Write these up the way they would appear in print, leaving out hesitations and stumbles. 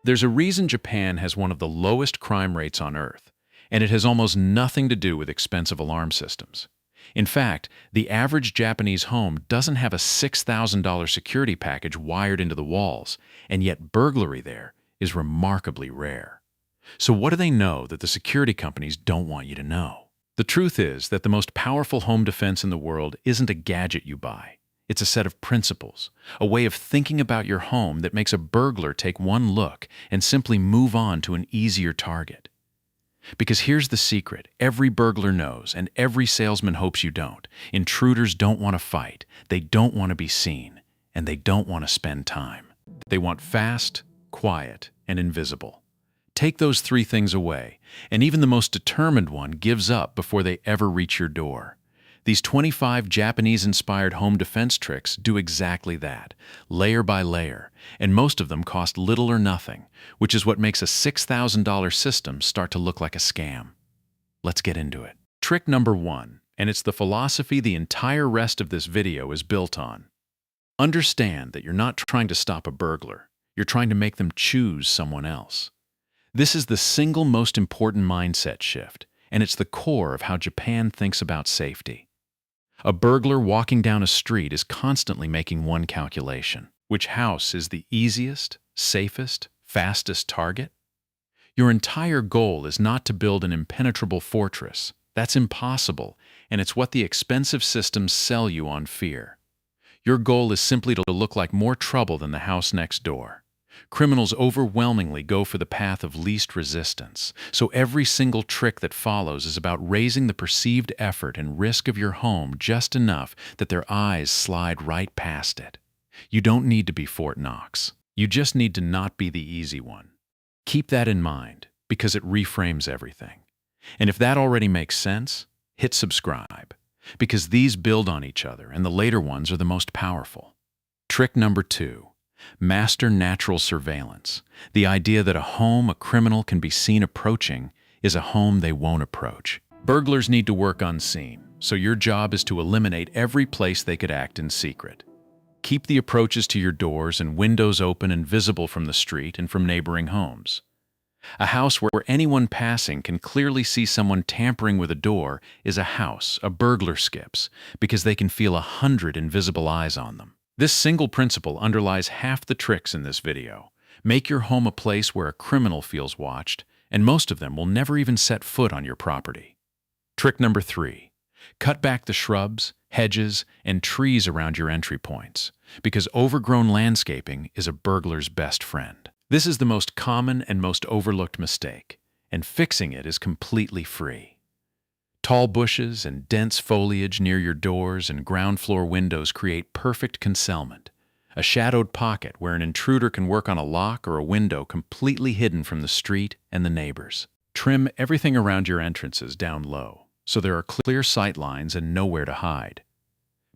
There's a reason Japan has one of the lowest crime rates on Earth, and it has almost nothing to do with expensive alarm systems. In fact, the average Japanese home doesn't have a $6,000 security package wired into the walls, and yet burglary there is remarkably rare. So what do they know that the security companies don't want you to know? The truth is that the most powerful home defense in the world isn't a gadget you buy. It's a set of principles, a way of thinking about your home that makes a burglar take one look and simply move on to an easier target. Because here's the secret: every burglar knows, and every salesman hopes you don't. Intruders don't want to fight, they don't want to be seen, and they don't want to spend time. They want fast, quiet, and invisible. Take those three things away, and even the most determined one gives up before they ever reach your door. These 25 Japanese-inspired home defense tricks do exactly that, layer by layer, and most of them cost little or nothing, which is what makes a $6,000 system start to look like a scam. Let's get into it. Trick number 1, and it's the philosophy the entire rest of this video is built on. Understand that you're not trying to stop a burglar, you're trying to make them choose someone else. This is the single most important mindset shift, and it's the core of how Japan thinks about safety. A burglar walking down a street is constantly making one calculation: which house is the easiest, safest, fastest target? Your entire goal is not to build an impenetrable fortress. That's impossible, and it's what the expensive systems sell you on fear. Your goal is simply to look like more trouble than the house next door. Criminals overwhelmingly go for the path of least resistance, so every single trick that follows is about raising the perceived effort and risk of your home just enough that their eyes slide right past it. You don't need to be Fort Knox. You just need to not be the easy one. Keep that in mind, because it reframes everything. And if that already makes sense, hit subscribe, because these build on each other and the later ones are the most powerful. Trick number 2. Master natural surveillance. The idea that a home a criminal can be seen approaching is a home they won't approach. Burglars need to work unseen, so your job is to eliminate every place they could act in secret. Keep the approaches to your doors and windows open and visible from the street and from neighboring homes. A house where anyone passing can clearly see someone tampering with a door is a house a burglar skips, because they can feel 100 invisible eyes on them. This single principle underlies half the tricks in this video. Make your home a place where a criminal feels watched, and most of them will never even set foot on your property. Trick number 3. Cut back the shrubs, hedges, and trees around your entry points, because overgrown landscaping is a burglar's best friend. This is the most common and most overlooked mistake, and fixing it is completely free. Tall bushes and dense foliage near your doors and ground floor windows create perfect concealment, a shadowed pocket where an intruder can work on a lock or a window completely hidden from the street and the neighbors. Trim everything around your entrances down low, so there are clear sight lines and nowhere to hide.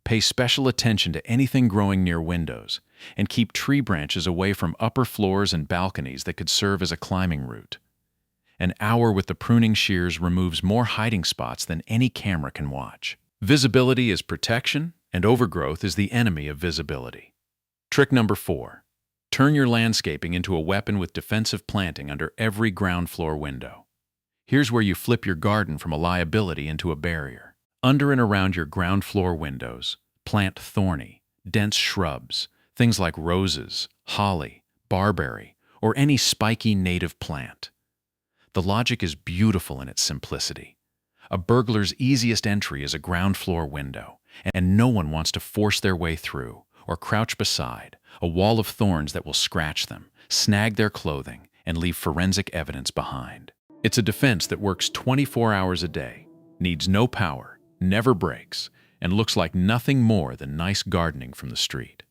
Pay special attention to anything growing near windows, and keep tree branches away from upper floors and balconies that could serve as a climbing route. An hour with the pruning shears removes more hiding spots than any camera can watch. Visibility is protection, and overgrowth is the enemy of visibility. Trick number 4. Turn your landscaping into a weapon with defensive planting under every ground floor window. Here's where you flip your garden from a liability into a barrier. Under and around your ground floor windows, plant thorny, dense shrubs, things like roses, holly, barberry, or any spiky native plant. The logic is beautiful in its simplicity. A burglar's easiest entry is a ground floor window, and no one wants to force their way through or crouch beside a wall of thorns that will scratch them, snag their clothing, and leave forensic evidence behind. It's a defense that works 24 hours a day, needs no power, never breaks, and looks like nothing more than nice gardening from the street.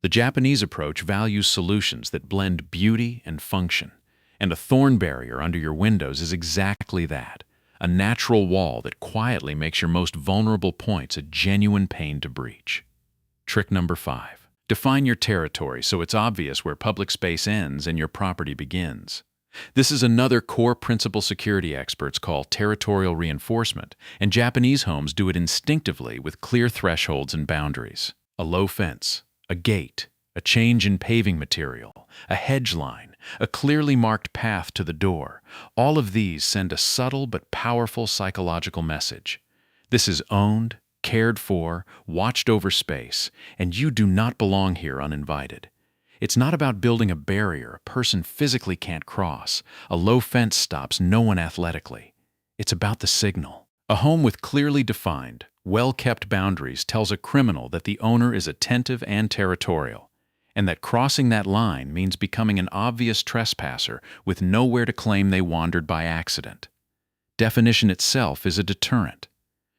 The Japanese approach values solutions that blend beauty and function, and a thorn barrier under your windows is exactly that, a natural wall that quietly makes your most vulnerable points a genuine pain to breach. Trick number 5. Define your territory so it's obvious where public space ends and your property begins. This is another core principle security experts call territorial reinforcement, and Japanese homes do it instinctively with clear thresholds and boundaries. A low fence, a gate, a change in paving material, a hedge line, a clearly marked path to the door. All of these send a subtle but powerful psychological message. This is owned, cared for, watched over space, and you do not belong here uninvited. It's not about building a barrier a person physically can't cross. A low fence stops no one athletically. It's about the signal. A home with clearly defined, well-kept boundaries tells a criminal that the owner is attentive and territorial, and that crossing that line means becoming an obvious trespasser with nowhere to claim they wandered by accident. Definition itself is a deterrent.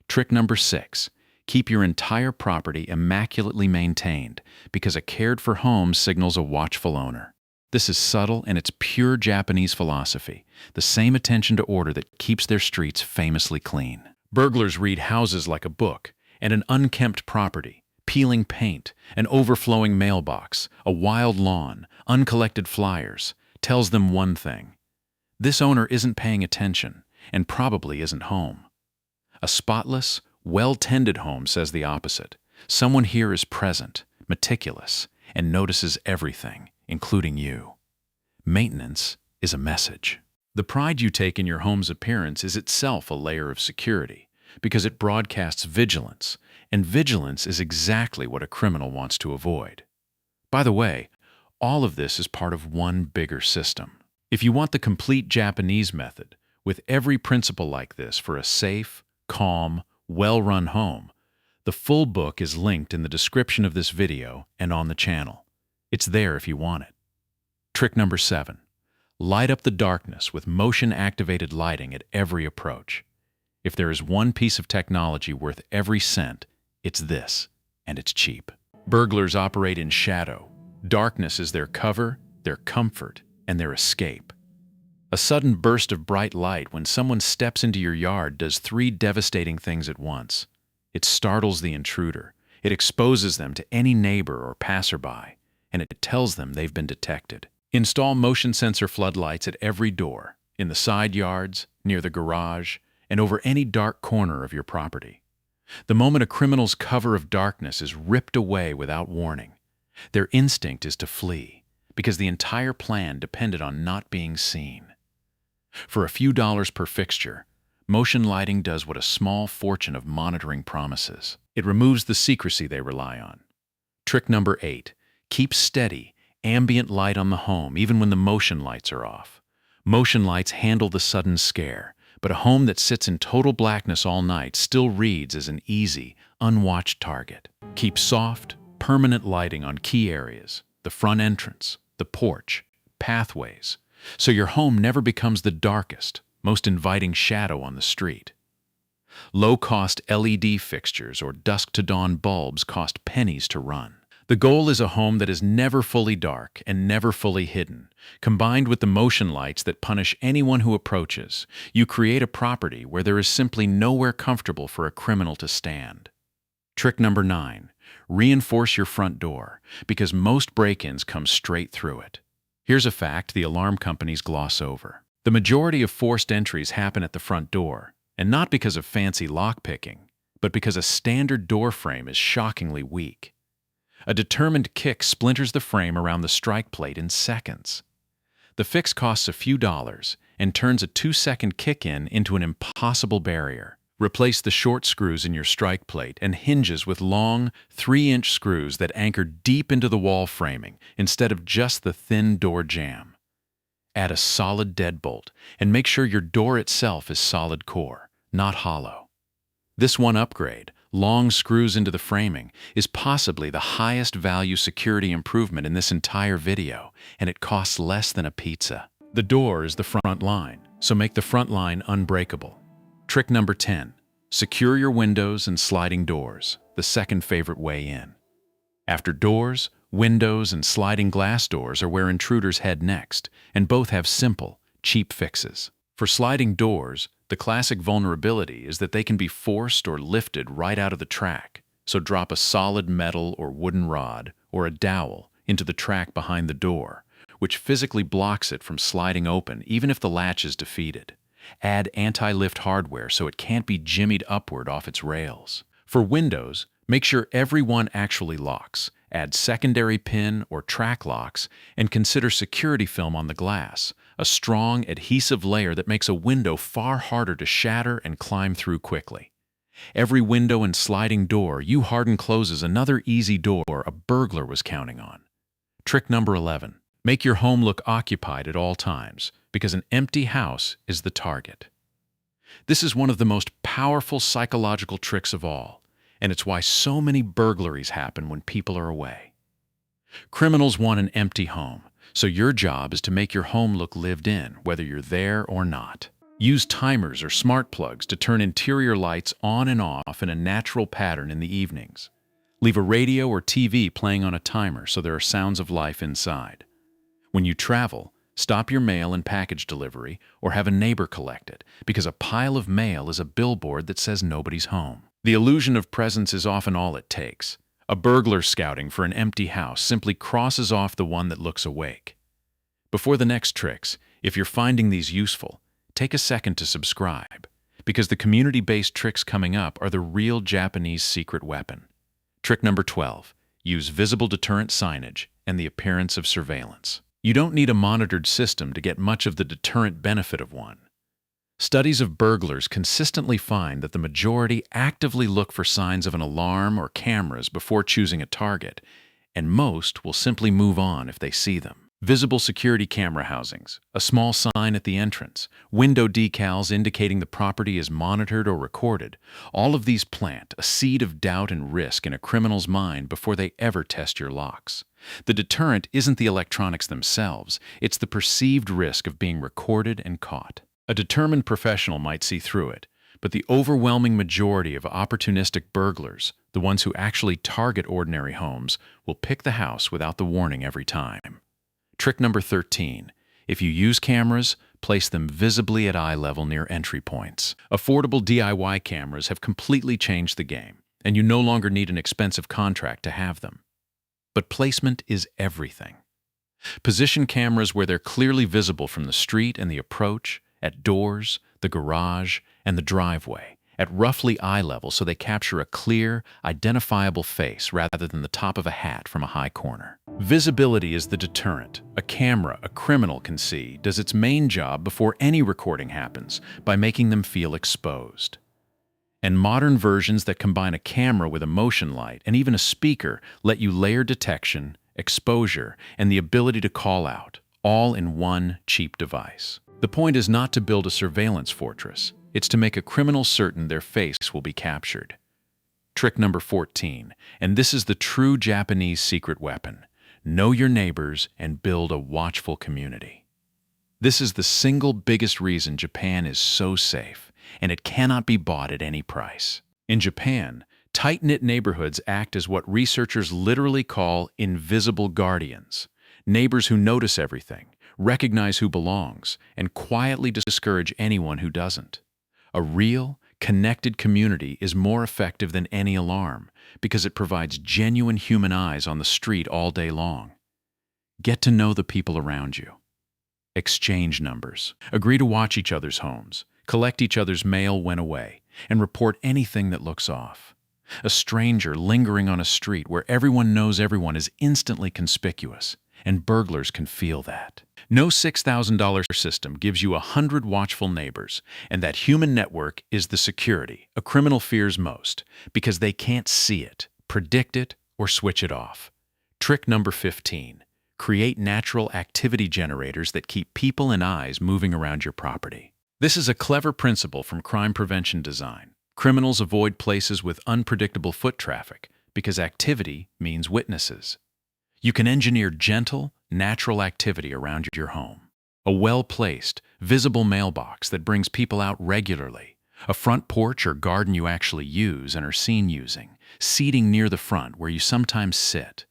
Trick number 6. Keep your entire property immaculately maintained, because a cared-for home signals a watchful owner. This is subtle, and it's pure Japanese philosophy, the same attention to order that keeps their streets famously clean. Burglars read houses like a book, and an unkempt property, peeling paint, an overflowing mailbox, a wild lawn, uncollected flyers, tells them one thing: this owner isn't paying attention, and probably isn't home. A spotless, well-tended home says the opposite. Someone here is present, meticulous, and notices everything, including you. Maintenance is a message. The pride you take in your home's appearance is itself a layer of security, because it broadcasts vigilance, and vigilance is exactly what a criminal wants to avoid. By the way, all of this is part of one bigger system. If you want the complete Japanese method, with every principle like this for a safe, calm, well-run home, the full book is linked in the description of this video and on the channel. It's there if you want it. Trick number 7. Light up the darkness with motion-activated lighting at every approach. If there is one piece of technology worth every cent, it's this, and it's cheap. Burglars operate in shadow. Darkness is their cover, their comfort, and their escape. A sudden burst of bright light when someone steps into your yard does 3 devastating things at once. It startles the intruder, it exposes them to any neighbor or passerby, and it tells them they've been detected. Install motion sensor floodlights at every door, in the side yards, near the garage, and over any dark corner of your property. The moment a criminal's cover of darkness is ripped away without warning, their instinct is to flee, because the entire plan depended on not being seen. For a few dollars per fixture, motion lighting does what a small fortune of monitoring promises. It removes the secrecy they rely on. Trick number 8. Keep steady, ambient light on the home even when the motion lights are off. Motion lights handle the sudden scare, but a home that sits in total blackness all night still reads as an easy, unwatched target. Keep soft, permanent lighting on key areas, the front entrance, the porch, pathways, so your home never becomes the darkest, most inviting shadow on the street. Low-cost LED fixtures or dusk-to-dawn bulbs cost pennies to run. The goal is a home that is never fully dark and never fully hidden. Combined with the motion lights that punish anyone who approaches, you create a property where there is simply nowhere comfortable for a criminal to stand. Trick number 9. Reinforce your front door, because most break-ins come straight through it. Here's a fact the alarm companies gloss over. The majority of forced entries happen at the front door, and not because of fancy lockpicking, but because a standard door frame is shockingly weak. A determined kick splinters the frame around the strike plate in seconds. The fix costs a few dollars and turns a 2-second kick-in into an impossible barrier. Replace the short screws in your strike plate and hinges with long, 3-inch screws that anchor deep into the wall framing instead of just the thin door jamb. Add a solid deadbolt and make sure your door itself is solid core, not hollow. This one upgrade, long screws into the framing, is possibly the highest value security improvement in this entire video, and it costs less than a pizza. The door is the front line, so make the front line unbreakable. Trick number 10. Secure your windows and sliding doors, the second favorite way in. After doors, windows and sliding glass doors are where intruders head next, and both have simple, cheap fixes. For sliding doors, the classic vulnerability is that they can be forced or lifted right out of the track, so drop a solid metal or wooden rod or a dowel into the track behind the door, which physically blocks it from sliding open even if the latch is defeated. Add anti-lift hardware so it can't be jimmied upward off its rails. For windows, make sure every one actually locks, Add secondary pin or track locks, and consider security film on the glass, a strong, adhesive layer that makes a window far harder to shatter and climb through quickly. Every window and sliding door you harden closes another easy door a burglar was counting on. Trick number 11. Make your home look occupied at all times, because an empty house is the target. This is one of the most powerful psychological tricks of all, and it's why so many burglaries happen when people are away. Criminals want an empty home, so your job is to make your home look lived in, whether you're there or not. Use timers or smart plugs to turn interior lights on and off in a natural pattern in the evenings. Leave a radio or TV playing on a timer so there are sounds of life inside. When you travel, stop your mail and package delivery or have a neighbor collect it, because a pile of mail is a billboard that says nobody's home. The illusion of presence is often all it takes. A burglar scouting for an empty house simply crosses off the one that looks awake. Before the next tricks, if you're finding these useful, take a second to subscribe, because the community-based tricks coming up are the real Japanese secret weapon. Trick number 12. Use visible deterrent signage and the appearance of surveillance. You don't need a monitored system to get much of the deterrent benefit of one. Studies of burglars consistently find that the majority actively look for signs of an alarm or cameras before choosing a target, and most will simply move on if they see them. Visible security camera housings, a small sign at the entrance, window decals indicating the property is monitored or recorded, all of these plant a seed of doubt and risk in a criminal's mind before they ever test your locks. The deterrent isn't the electronics themselves, it's the perceived risk of being recorded and caught. A determined professional might see through it, but the overwhelming majority of opportunistic burglars, the ones who actually target ordinary homes, will pick the house without the warning every time. Trick number 13. If you use cameras, place them visibly at eye level near entry points. Affordable DIY cameras have completely changed the game, and you no longer need an expensive contract to have them. But placement is everything. Position cameras where they're clearly visible from the street and the approach, at doors, the garage, and the driveway, at roughly eye level so they capture a clear, identifiable face rather than the top of a hat from a high corner. Visibility is the deterrent. A camera a criminal can see does its main job before any recording happens by making them feel exposed. And modern versions that combine a camera with a motion light and even a speaker let you layer detection, exposure, and the ability to call out, all in one cheap device. The point is not to build a surveillance fortress. It's to make a criminal certain their face will be captured. Trick number 14, and this is the true Japanese secret weapon. Know your neighbors and build a watchful community. This is the single biggest reason Japan is so safe, and it cannot be bought at any price. In Japan, tight-knit neighborhoods act as what researchers literally call invisible guardians, neighbors who notice everything, recognize who belongs, and quietly discourage anyone who doesn't. A real, connected community is more effective than any alarm because it provides genuine human eyes on the street all day long. Get to know the people around you. Exchange numbers. Agree to watch each other's homes, collect each other's mail when away, and report anything that looks off. A stranger lingering on a street where everyone knows everyone is instantly conspicuous, and burglars can feel that. No $6,000 system gives you 100 watchful neighbors, and that human network is the security a criminal fears most because they can't see it, predict it, or switch it off. Trick number 15. Create natural activity generators that keep people and eyes moving around your property. This is a clever principle from crime prevention design. Criminals avoid places with unpredictable foot traffic because activity means witnesses. You can engineer gentle, natural activity around your home. A well-placed, visible mailbox that brings people out regularly, a front porch or garden you actually use and are seen using, seating near the front where you sometimes sit.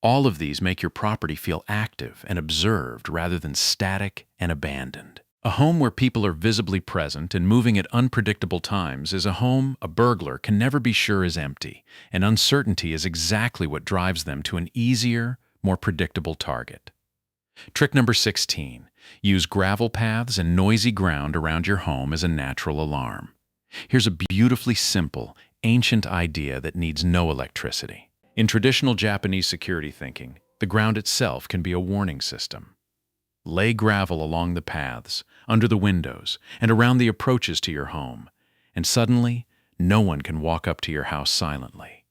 All of these make your property feel active and observed rather than static and abandoned. A home where people are visibly present and moving at unpredictable times is a home a burglar can never be sure is empty, and uncertainty is exactly what drives them to an easier, more predictable target. Trick number 16. Use gravel paths and noisy ground around your home as a natural alarm. Here's a beautifully simple, ancient idea that needs no electricity. In traditional Japanese security thinking, the ground itself can be a warning system. Lay gravel along the paths, under the windows, and around the approaches to your home, and suddenly, no one can walk up to your house silently.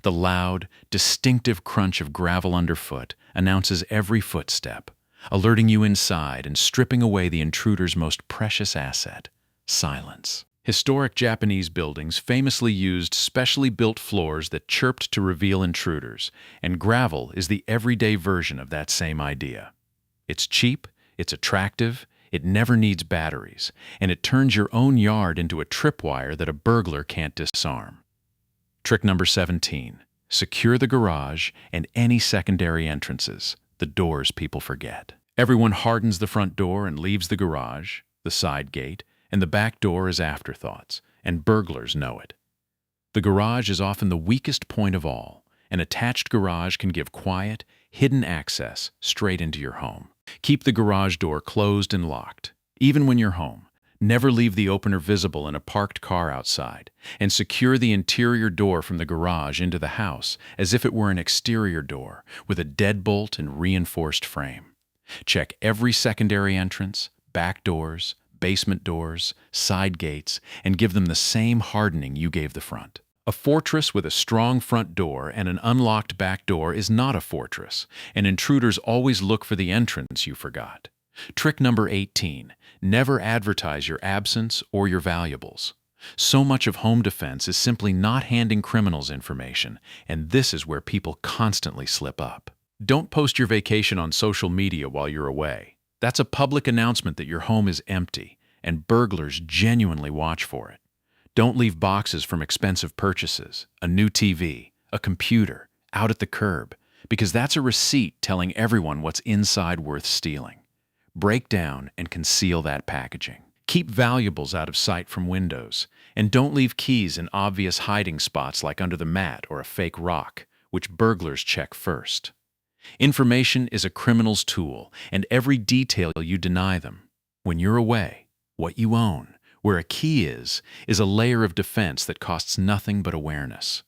The loud, distinctive crunch of gravel underfoot announces every footstep, alerting you inside and stripping away the intruder's most precious asset, silence. Historic Japanese buildings famously used specially built floors that chirped to reveal intruders, and gravel is the everyday version of that same idea. It's cheap, it's attractive, it never needs batteries, and it turns your own yard into a tripwire that a burglar can't disarm. Trick number 17. Secure the garage and any secondary entrances, the doors people forget. Everyone hardens the front door and leaves the garage, the side gate, and the back door as afterthoughts, and burglars know it. The garage is often the weakest point of all. An attached garage can give quiet, hidden access straight into your home. Keep the garage door closed and locked, even when you're home. Never leave the opener visible in a parked car outside, and secure the interior door from the garage into the house as if it were an exterior door with a deadbolt and reinforced frame. Check every secondary entrance, back doors, basement doors, side gates, and give them the same hardening you gave the front. A fortress with a strong front door and an unlocked back door is not a fortress, and intruders always look for the entrance you forgot. Trick number 18. Never advertise your absence or your valuables. So much of home defense is simply not handing criminals information, and this is where people constantly slip up. Don't post your vacation on social media while you're away. That's a public announcement that your home is empty, and burglars genuinely watch for it. Don't leave boxes from expensive purchases, a new TV, a computer, out at the curb, because that's a receipt telling everyone what's inside worth stealing. Break down and conceal that packaging. Keep valuables out of sight from windows, and don't leave keys in obvious hiding spots like under the mat or a fake rock, which burglars check first. Information is a criminal's tool, and every detail you deny them. When you're away, what you own, where a key is a layer of defense that costs nothing but awareness.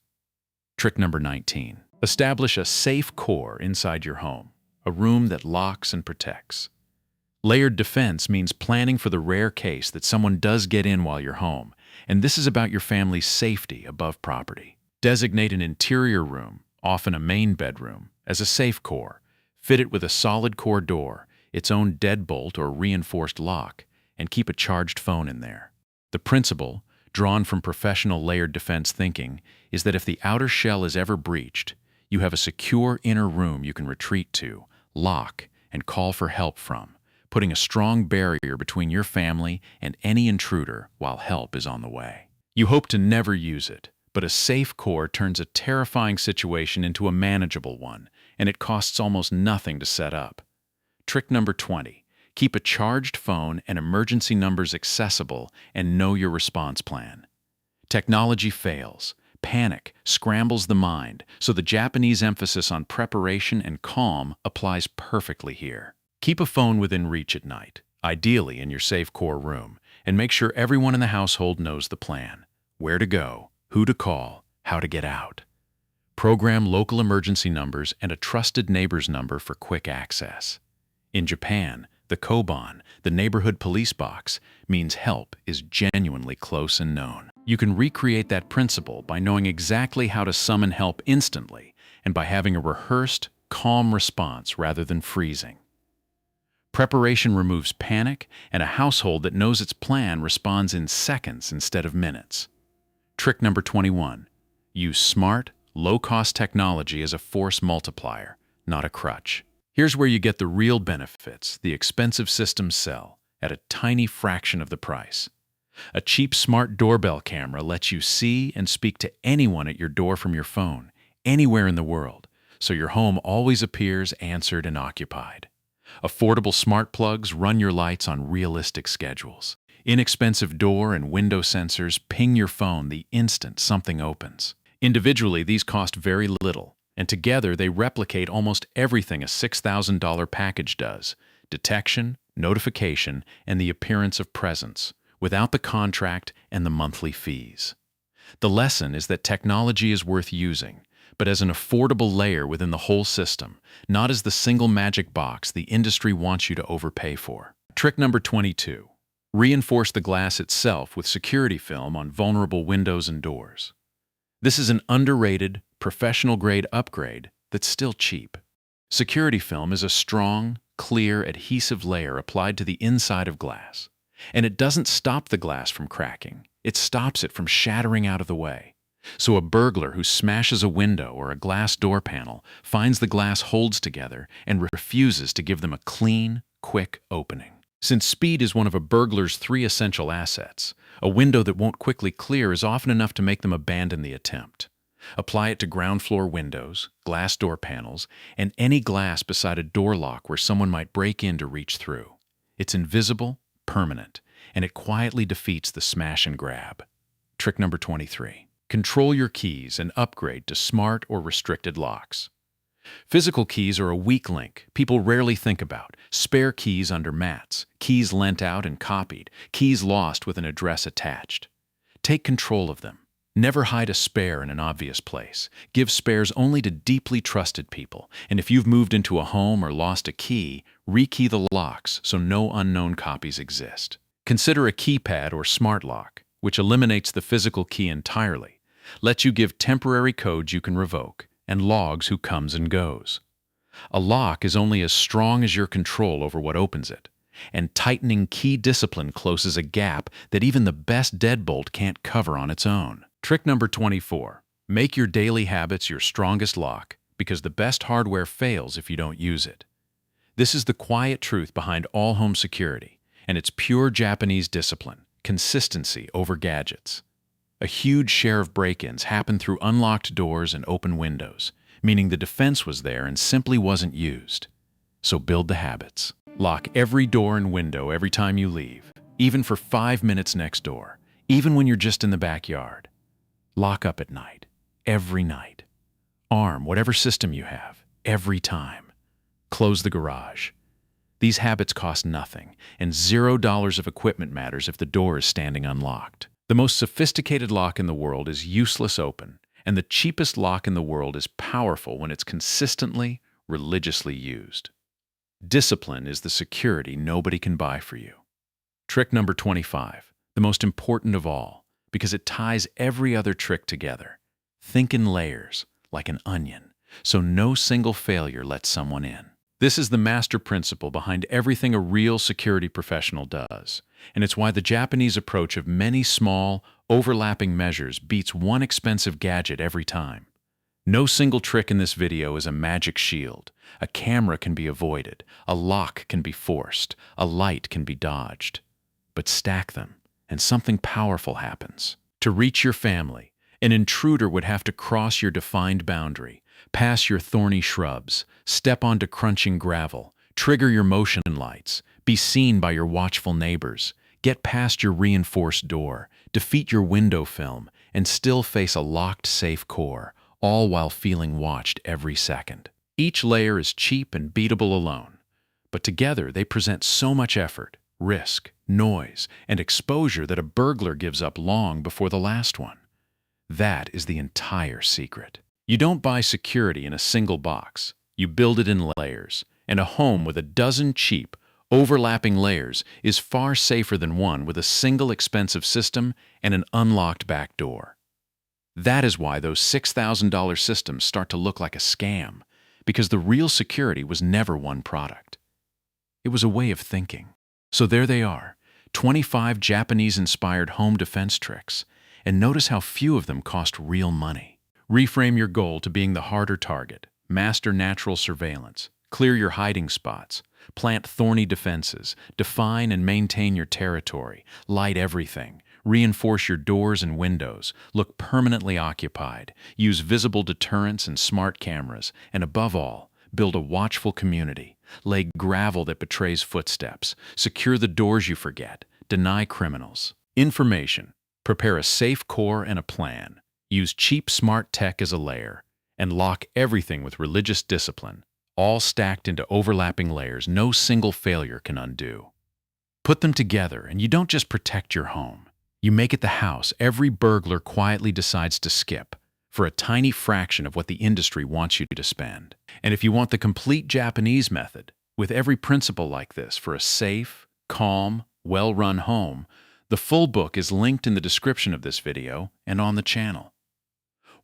Trick number 19. Establish a safe core inside your home, a room that locks and protects. Layered defense means planning for the rare case that someone does get in while you're home, and this is about your family's safety above property. Designate an interior room, often a main bedroom, as a safe core. Fit it with a solid core door, its own deadbolt or reinforced lock, and keep a charged phone in there. The principle, drawn from professional layered defense thinking, is that if the outer shell is ever breached, you have a secure inner room you can retreat to, lock, and call for help from, putting a strong barrier between your family and any intruder while help is on the way. You hope to never use it, but a safe core turns a terrifying situation into a manageable one, and it costs almost nothing to set up. Trick number 20. Keep a charged phone and emergency numbers accessible and know your response plan. Technology fails. Panic scrambles the mind, so the Japanese emphasis on preparation and calm applies perfectly here. Keep a phone within reach at night, ideally in your safe core room, and make sure everyone in the household knows the plan: where to go, who to call, how to get out. Program local emergency numbers and a trusted neighbor's number for quick access. In Japan, the koban, the neighborhood police box, means help is genuinely close and known. You can recreate that principle by knowing exactly how to summon help instantly and by having a rehearsed, calm response rather than freezing. Preparation removes panic, and a household that knows its plan responds in seconds instead of minutes. Trick number 21. Use smart, low-cost technology as a force multiplier, not a crutch. Here's where you get the real benefits the expensive systems sell, at a tiny fraction of the price. A cheap smart doorbell camera lets you see and speak to anyone at your door from your phone, anywhere in the world, so your home always appears answered and occupied. Affordable smart plugs run your lights on realistic schedules. Inexpensive door and window sensors ping your phone the instant something opens. Individually, these cost very little, and together they replicate almost everything a $6,000 package does: detection, notification, and the appearance of presence, without the contract and the monthly fees. The lesson is that technology is worth using, but as an affordable layer within the whole system, not as the single magic box the industry wants you to overpay for. Trick number 22. Reinforce the glass itself with security film on vulnerable windows and doors. This is an underrated, professional-grade upgrade that's still cheap. Security film is a strong, clear, adhesive layer applied to the inside of glass. And it doesn't stop the glass from cracking. It stops it from shattering out of the way. So a burglar who smashes a window or a glass door panel finds the glass holds together and refuses to give them a clean, quick opening. Since speed is one of a burglar's 3 essential assets, a window that won't quickly clear is often enough to make them abandon the attempt. Apply it to ground floor windows, glass door panels, and any glass beside a door lock where someone might break in to reach through. It's invisible, permanent, and it quietly defeats the smash and grab. Trick number 23. Control your keys and upgrade to smart or restricted locks. Physical keys are a weak link people rarely think about. Spare keys under mats, keys lent out and copied, keys lost with an address attached. Take control of them. Never hide a spare in an obvious place. Give spares only to deeply trusted people, and if you've moved into a home or lost a key, rekey the locks so no unknown copies exist. Consider a keypad or smart lock, which eliminates the physical key entirely, lets you give temporary codes you can revoke, and logs who comes and goes. A lock is only as strong as your control over what opens it, and tightening key discipline closes a gap that even the best deadbolt can't cover on its own. Trick number 24. Make your daily habits your strongest lock, because the best hardware fails if you don't use it. This is the quiet truth behind all home security, and it's pure Japanese discipline, consistency over gadgets. A huge share of break-ins happen through unlocked doors and open windows, meaning the defense was there and simply wasn't used. So build the habits. Lock every door and window every time you leave, even for 5 minutes next door, even when you're just in the backyard. Lock up at night, every night. Arm whatever system you have, every time. Close the garage. These habits cost nothing, and $0 of equipment matters if the door is standing unlocked. The most sophisticated lock in the world is useless open, and the cheapest lock in the world is powerful when it's consistently, religiously used. Discipline is the security nobody can buy for you. Trick number 25, the most important of all, because it ties every other trick together. Think in layers, like an onion, so no single failure lets someone in. This is the master principle behind everything a real security professional does, and it's why the Japanese approach of many small, overlapping measures beats one expensive gadget every time. No single trick in this video is a magic shield. A camera can be avoided, a lock can be forced, a light can be dodged. But stack them, and something powerful happens. To reach your family, an intruder would have to cross your defined boundary, pass your thorny shrubs, step onto crunching gravel, trigger your motion lights, be seen by your watchful neighbors, get past your reinforced door, defeat your window film, and still face a locked safe core, all while feeling watched every second. Each layer is cheap and beatable alone, but together they present so much effort, risk, noise, and exposure that a burglar gives up long before the last one. That is the entire secret. You don't buy security in a single box. You build it in layers, and a home with a dozen cheap, overlapping layers is far safer than one with a single expensive system and an unlocked back door. That is why those $6,000 systems start to look like a scam, because the real security was never one product. It was a way of thinking. So there they are, 25 Japanese-inspired home defense tricks, and notice how few of them cost real money. Reframe your goal to being the harder target, master natural surveillance, clear your hiding spots, plant thorny defenses, define and maintain your territory, light everything, reinforce your doors and windows, look permanently occupied, use visible deterrents and smart cameras, and above all, build a watchful community, lay gravel that betrays footsteps, secure the doors you forget, deny criminals. Information. Prepare a safe core and a plan. Use cheap smart tech as a layer, and lock everything with religious discipline, all stacked into overlapping layers no single failure can undo. Put them together, and you don't just protect your home. You make it the house every burglar quietly decides to skip, for a tiny fraction of what the industry wants you to spend. And if you want the complete Japanese method, with every principle like this for a safe, calm, well-run home, the full book is linked in the description of this video and on the channel.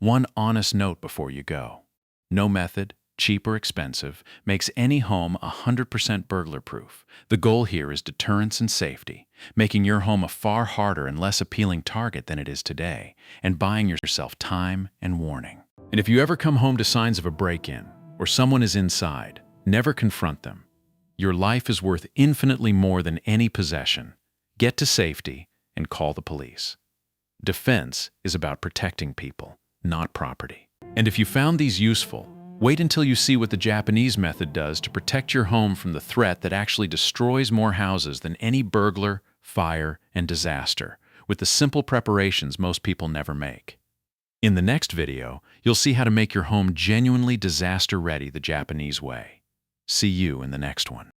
One honest note before you go. No method, cheap or expensive, makes any home 100% burglar-proof. The goal here is deterrence and safety, making your home a far harder and less appealing target than it is today, and buying yourself time and warning. And if you ever come home to signs of a break-in, or someone is inside, never confront them. Your life is worth infinitely more than any possession. Get to safety and call the police. Defense is about protecting people, not property. And if you found these useful, wait until you see what the Japanese method does to protect your home from the threat that actually destroys more houses than any burglar, fire, and disaster, with the simple preparations most people never make. In the next video, you'll see how to make your home genuinely disaster-ready the Japanese way. See you in the next one.